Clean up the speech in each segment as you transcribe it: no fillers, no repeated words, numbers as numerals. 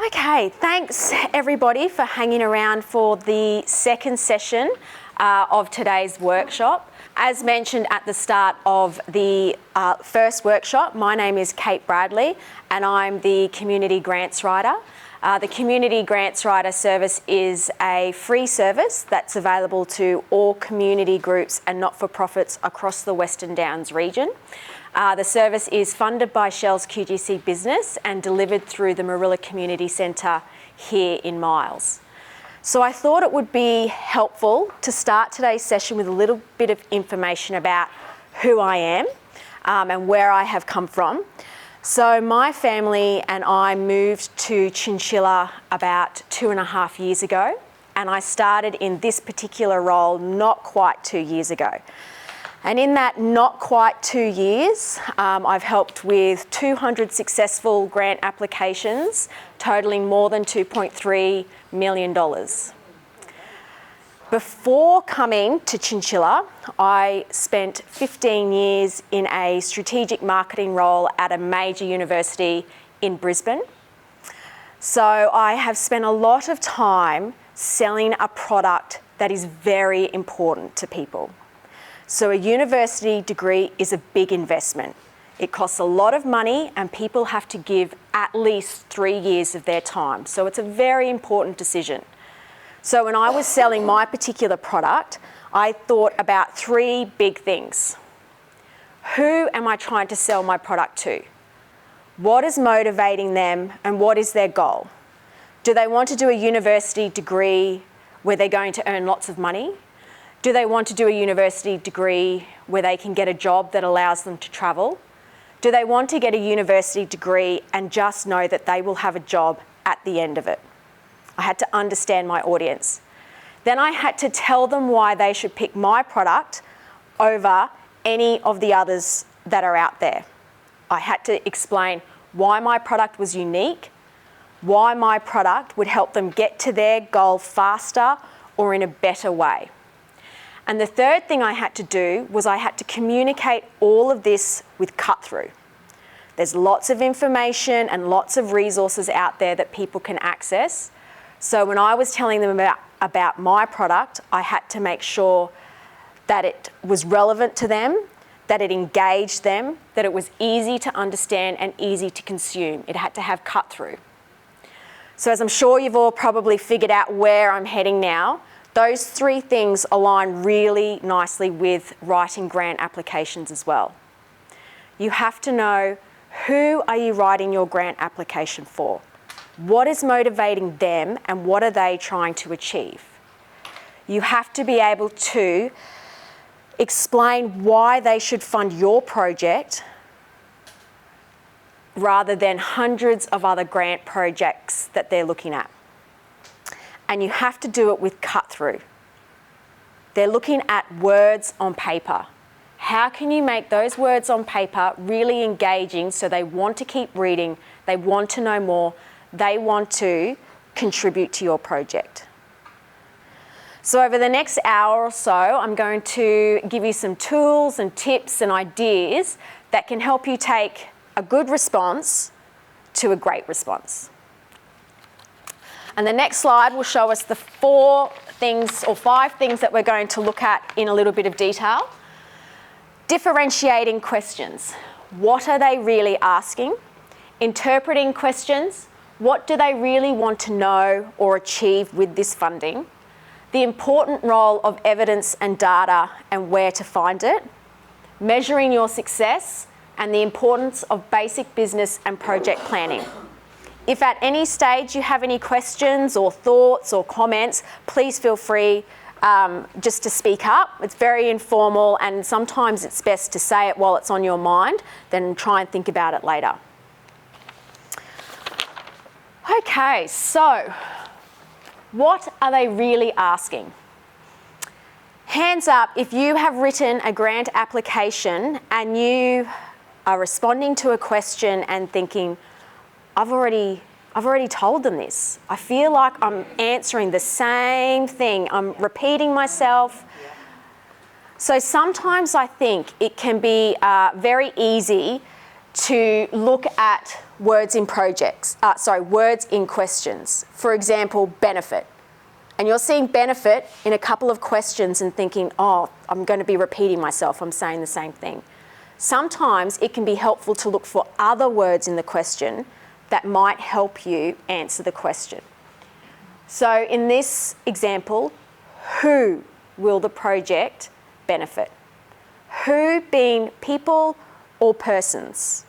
Okay, thanks everybody for hanging around for the second session of today's workshop. As mentioned at the start of the first workshop, my name is Kate Bradley and I'm the Community Grants Writer. The Community Grants Writer service is a free service that's available to all community groups and not-for-profits across the Western Downs region. The service is funded by Shell's QGC Business and delivered through the Marilla Community Centre here in Miles. So I thought it would be helpful to start today's session with a little bit of information about who I am and where I have come from. So my family and I moved to Chinchilla about 2.5 years ago, and I started in this particular role not quite 2 years ago. And in that not quite 2 years, I've helped with 200 successful grant applications, totaling more than $2.3 million. Before coming to Chinchilla, I spent 15 years in a strategic marketing role at a major university in Brisbane. So I have spent a lot of time selling a product that is very important to people. So a university degree is a big investment. It costs a lot of money and people have to give at least 3 years of their time. So it's a very important decision. So when I was selling my particular product, I thought about 3 big things. Who am I trying to sell my product to? What is motivating them and what is their goal? Do they want to do a university degree where they're going to earn lots of money? Do they want to do a university degree where they can get a job that allows them to travel? Do they want to get a university degree and just know that they will have a job at the end of it? I had to understand my audience. Then I had to tell them why they should pick my product over any of the others that are out there. I had to explain why my product was unique, why my product would help them get to their goal faster or in a better way. And the third thing I had to do was I had to communicate all of this with cut-through. There's lots of information and lots of resources out there that people can access. So when I was telling them about my product, I had to make sure that it was relevant to them, that it engaged them, that it was easy to understand and easy to consume. It had to have cut-through. So as I'm sure you've all probably figured out where I'm heading now, those 3 things align really nicely with writing grant applications as well. You have to know, who are you writing your grant application for? What is motivating them and what are they trying to achieve? You have to be able to explain why they should fund your project rather than hundreds of other grant projects that they're looking at. And you have to do it with cut-through. They're looking at words on paper. How can you make those words on paper really engaging so they want to keep reading, they want to know more, they want to contribute to your project? So over the next hour or so, I'm going to give you some tools and tips and ideas that can help you take a good response to a great response. And the next slide will show us the 5 things that we're going to look at in a little bit of detail. Differentiating questions. What are they really asking? Interpreting questions. What do they really want to know or achieve with this funding? The important role of evidence and data and where to find it. Measuring your success and the importance of basic business and project planning. If at any stage you have any questions or thoughts or comments, please feel free just to speak up. It's very informal and sometimes it's best to say it while it's on your mind than try and think about it later. Okay, so what are they really asking? Hands up if you have written a grant application and you are responding to a question and thinking, I've already told them this. I feel like I'm answering the same thing. I'm repeating myself. So sometimes I think it can be very easy to look at words in words in questions. For example, benefit. And you're seeing benefit in a couple of questions and thinking, oh, I'm going to be repeating myself, I'm saying the same thing. Sometimes it can be helpful to look for other words in the question that might help you answer the question. So in this example, who will the project benefit? Who being people or persons?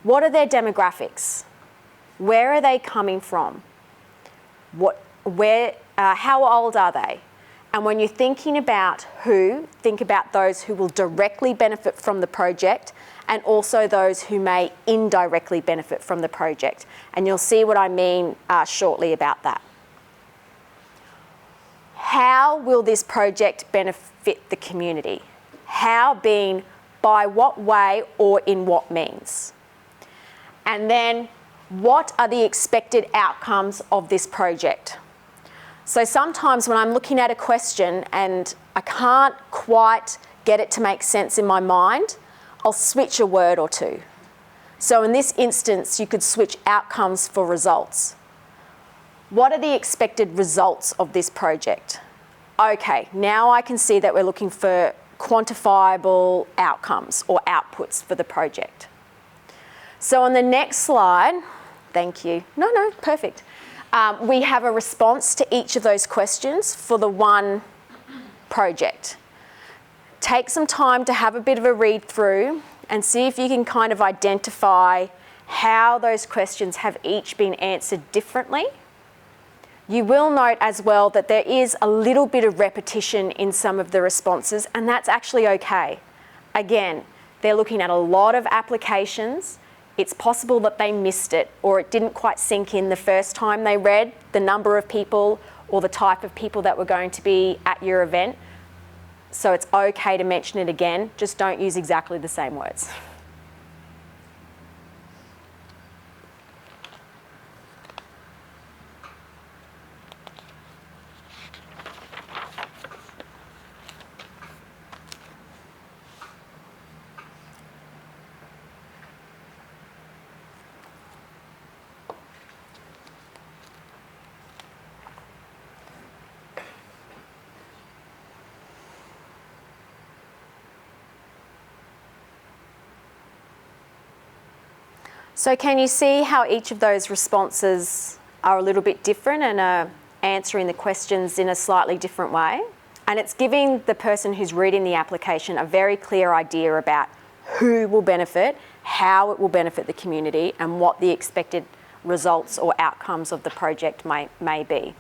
What are their demographics? Where are they coming from? How old are they? And when you're thinking about who, think about those who will directly benefit from the project and also those who may indirectly benefit from the project. And you'll see what I mean shortly about that. How will this project benefit the community? How being by what way or in what means? And then what are the expected outcomes of this project? So sometimes when I'm looking at a question and I can't quite get it to make sense in my mind, I'll switch a word or two. So in this instance, you could switch outcomes for results. What are the expected results of this project? Okay, now I can see that we're looking for quantifiable outcomes or outputs for the project. So on the next slide, thank you. No, perfect. We have a response to each of those questions for the one project. Take some time to have a bit of a read through and see if you can kind of identify how those questions have each been answered differently. You will note as well that there is a little bit of repetition in some of the responses, and that's actually okay. Again, they're looking at a lot of applications. It's possible that they missed it or it didn't quite sink in the first time they read the number of people or the type of people that were going to be at your event. So it's okay to mention it again, just don't use exactly the same words. So can you see how each of those responses are a little bit different and are answering the questions in a slightly different way? And it's giving the person who's reading the application a very clear idea about who will benefit, how it will benefit the community, and what the expected results or outcomes of the project may be.